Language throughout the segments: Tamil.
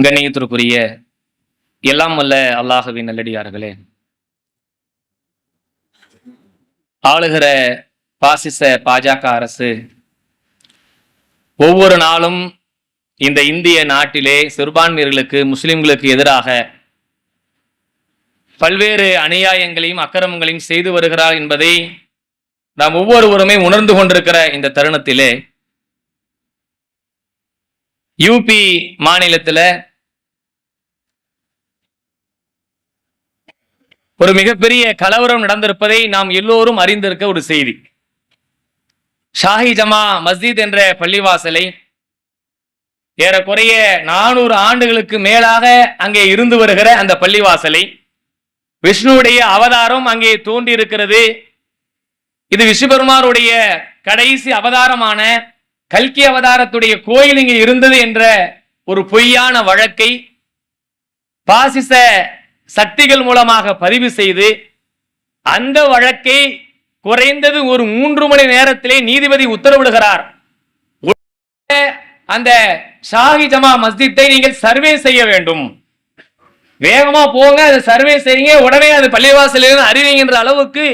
கண்ணியத்திற்குரிய எல்லாம் வல்ல அல்லாஹ்வின் நல்லடியார்களே, ஆளுகிற பாசிச பாஜக அரசு ஒவ்வொரு நாளும் இந்த இந்திய நாட்டிலே சிறுபான்மையர்களுக்கு, முஸ்லிம்களுக்கு எதிராக பல்வேறு அநியாயங்களையும் அக்கிரமங்களையும் செய்து வருகிறார் என்பதை நாம் ஒவ்வொருவருமே உணர்ந்து கொண்டிருக்கிற இந்த தருணத்திலே யூபி மாநிலத்தில் ஒரு மிகப்பெரிய கலவரம் நடந்திருப்பதை நாம் எல்லோரும் அறிந்திருக்க ஒரு செய்தி. ஷாஹி ஜமா மஸ்ஜித் என்ற பள்ளிவாசலை ஏறக்குறைய 400 ஆண்டுகளுக்கு மேலாக அங்கே இருந்து வருகிற அந்த பள்ளிவாசலை விஷ்ணுவுடைய அவதாரம் அங்கே தோன்றி இருக்கிறது. இது விஷ்ணுபெருமானுடைய கடைசி அவதாரமான கல்கி அவதாரத்துடைய கோயில் இங்கே இருந்தது என்ற ஒரு பொய்யான வழக்கை பாசிச சக்திகள் மூலமாக பதிவு செய்து அந்த வழக்கை குறைந்தது ஒரு 3 மணி நேரத்திலே நீதிபதி உத்தரவிடுகிறார். அந்த ஷாஹி ஜமா மஸ்ஜித்தை நீங்கள் சர்வே செய்ய வேண்டும், வேகமா போங்க, அதை சர்வே செய்யுங்க, உடனே அது பள்ளிவாசலில் அறிவிங்கின்ற அளவுக்கு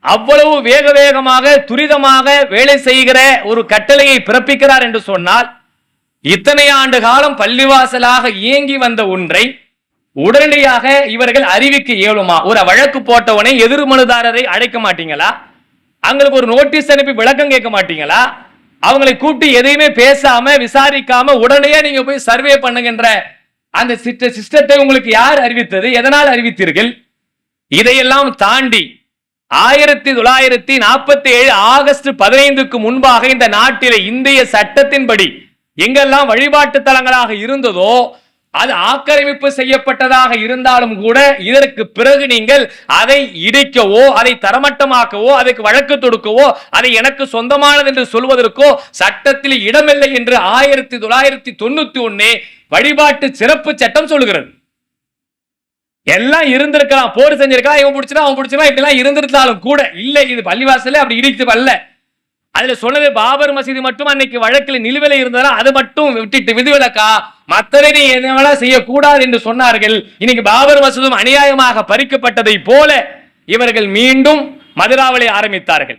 அவ்வளவு வேகமாக துரிதமாக வேலை செய்கிற ஒரு கட்டளையை பிறப்பிக்கிறார் என்று சொன்னால், இத்தனை ஆண்டு காலம் பள்ளிவாசலாக இயங்கி வந்த ஒன்றை உடனடியாக இவர்கள் அறிவிக்க இயலுமா? ஒரு வழக்கு போட்டவனை எதிர் மனுதாரரை அழைக்க மாட்டீங்களா? அவங்களுக்கு ஒரு நோட்டீஸ் அனுப்பி விளக்கம் கேட்க மாட்டீங்களா? அவங்களை கூப்பிட்டு எதையுமே பேசாம விசாரிக்காம உடனே நீங்க போய் சர்வே பண்ணுகின்ற அந்த சிஸ்டத்தை உங்களுக்கு யார் அறிவித்தது? எதனால் அறிவித்தீர்கள்? இதையெல்லாம் தாண்டி 1947 ஆகஸ்ட் 15க்கு முன்பாக இந்த நாட்டிலே இந்திய சட்டத்தின்படி எங்கெல்லாம் வழிபாட்டு தலங்களாக இருந்ததோ அது ஆக்கிரமிப்பு செய்யப்பட்டதாக இருந்தாலும் கூட இதற்கு பிறகு நீங்கள் அதை இடிக்கவோ, அதை தரமட்டமாக்கவோ, அதுக்கு வழக்கு தொடுக்கவோ, அதை எனக்கு சொந்தமானது என்று சொல்வதற்கோ சட்டத்தில் இடமில்லை என்று 1991 வழிபாட்டு சிறப்பு சட்டம் சொல்லுகிறது. எல்லாம் இருந்திருக்கலாம், போர் செஞ்சிருக்கலாம், இவன் பிடிச்சா அவன் பிடிச்சா இப்படிலாம் இருந்திருந்தாலும் கூட இல்லை, இது பள்ளிவாசல அப்படி இடித்து வரல. அதுல சொன்னது பாபர் மசீதி மட்டும் அன்னைக்கு வழக்கில் நிலுவையில் இருந்ததா, அது மட்டும் விட்டுட்டு விதிவிலக்கா மற்றதை நீ என்ன செய்யக்கூடாது என்று சொன்னார்கள். இன்னைக்கு பாபர் மசூதும் அநியாயமாக பறிக்கப்பட்டதை போல இவர்கள் மீண்டும் மதுராவளை ஆரம்பித்தார்கள்.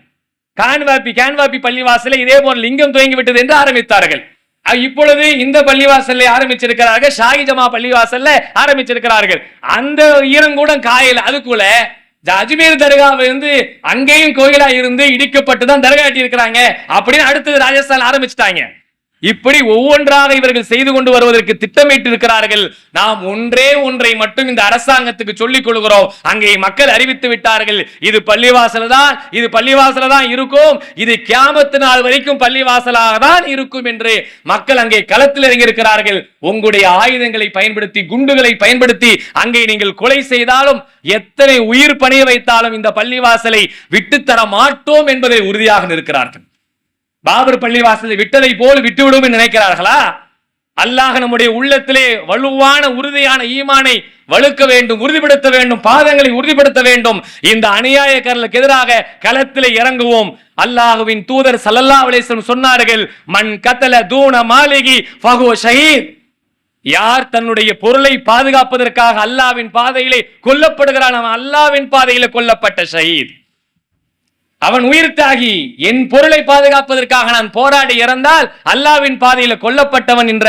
கேன்வாபி பள்ளிவாசலை இதே போல லிங்கம் துவங்கி விட்டது என்று ஆரம்பித்தார்கள். இப்பொழுது இந்த பள்ளிவாசலை ஆரம்பிச்சிருக்கிறார்கள், ஷாஹி ஜமா பள்ளிவாசல்ல ஆரம்பிச்சிருக்கிறார்கள். அந்த ஈரங்கூடம் காயல், அதுக்குள்ள அஜ்மீர் தர்காவை அங்கேயும் கோயிலா இருந்து இடிக்கப்பட்டுதான் தர்கா கட்டி இருக்கிறாங்க அப்படின்னு அடுத்தது ராஜஸ்தான் ஆரம்பிச்சுட்டாங்க. இப்படி ஒவ்வொன்றாக இவர்கள் செய்து கொண்டு வருவதற்கு திட்டமிட்டு இருக்கிறார்கள். நாம் ஒன்றை மட்டும் இந்த அரசாங்கத்துக்கு சொல்லிக் கொள்கிறோம். அங்கே மக்கள் அறிவித்து விட்டார்கள், இது பள்ளிவாசல் தான், இது பள்ளிவாசல தான் இருக்கும், இது கியாமத்து நாள் வரைக்கும் பள்ளிவாசலாக தான் இருக்கும் என்று மக்கள் அங்கே களத்தில் இறங்கியிருக்கிறார்கள். உங்களுடைய ஆயுதங்களை பயன்படுத்தி, குண்டுகளை பயன்படுத்தி அங்கே நீங்கள் கொலை செய்தாலும், எத்தனை உயிர் பணிய வைத்தாலும் இந்த பள்ளிவாசலை விட்டுத்தர மாட்டோம் என்பதை உறுதியாக நிற்கிறார்கள். பாபர் பள்ளிவாசலை விட்டதை போல் விட்டுவிடும் என்று நினைக்கிறார்களா? அல்லாஹ் நம்முடைய உள்ளத்திலே வலுவான உறுதியான ஈமானை வலுக்க வேண்டும், உறுதிப்படுத்த வேண்டும், பாதங்களை உறுதிப்படுத்த வேண்டும். இந்த அநியாயக்காரர்களுக்கு எதிராக களத்திலே இறங்குவோம். அல்லாஹ்வின் தூதர் ஸல்லல்லாஹு அலைஹி வஸல்லம் சொன்னார்கள், மன் கதல தூன மாலிகி ஃபஹுவ ஷஹீத். யார் தன்னுடைய பொருளை பாதுகாப்பதற்காக அல்லாஹ்வின் பாதையிலே கொல்லப்படுகிறான், அவன் அல்லாஹ்வின் பாதையிலே கொல்லப்பட்ட ஷஹீத். அவன் உயிர் தியாகி. என் பொருளை பாதுகாப்பதற்காக நான் போராடி இறந்தால் அல்லாஹ்வின் பாதையில கொல்லப்பட்டவன் என்ற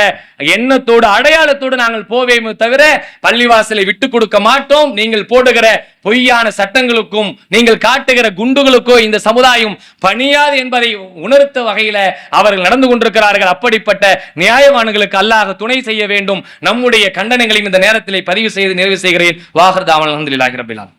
எண்ணத்தோடு, அடையாளத்தோடு நாங்கள் போவேமே தவிர பள்ளிவாசலை விட்டு கொடுக்க மாட்டோம். நீங்கள் போடுகிற பொய்யான சட்டங்களுக்கும் நீங்கள் காட்டுகிற குண்டுகளுக்கோ இந்த சமுதாயம் பணியாது என்பதை உணர்த்த வகையில அவர்கள் நடந்து கொண்டிருக்கிறார்கள். அப்படிப்பட்ட நியாயவான்களுக்கு அல்லாஹ் துணை செய்ய வேண்டும். நம்முடைய கண்டனங்களையும் இந்த நேரத்தில் பதிவு செய்து நிறைவு செய்கிறேன். வாஹர் தாவன் அல்ஹம்துலில்லாஹி ரப்பில் ஆலமீன்.